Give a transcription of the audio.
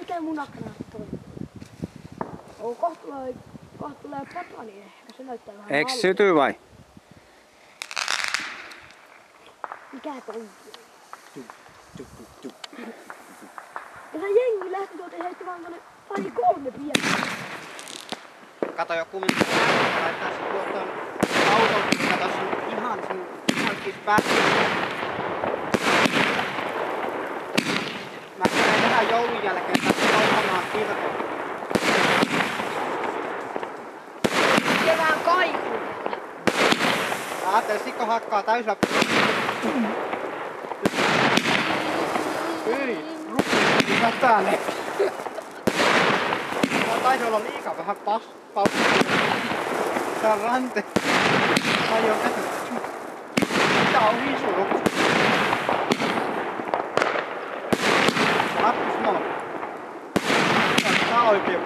miten munakranaatti toimii. Kohta tulee pata, niin ehkä se näyttää vähän Eikö syty vai? Mikä toi? Ja se jengi lähti tuolta ja heitti vaan tonne pari 3 pientä. Kato jo kumminkin laittaa se tuon auton, mikä tossa on ihan päässä. Mä käyn tähän joulun jälkeen tässä kaupanaan kirkoon. Kevään kaiku. Mä ajattelin, sikko hakkaa täysillä. Hyi, ruppi päälle. Mä taisi olla liikaa vähän paukku. Tää on rante. Mä oon käsin. Tää on visu ruppi. Rappis maa. Tää on oikein.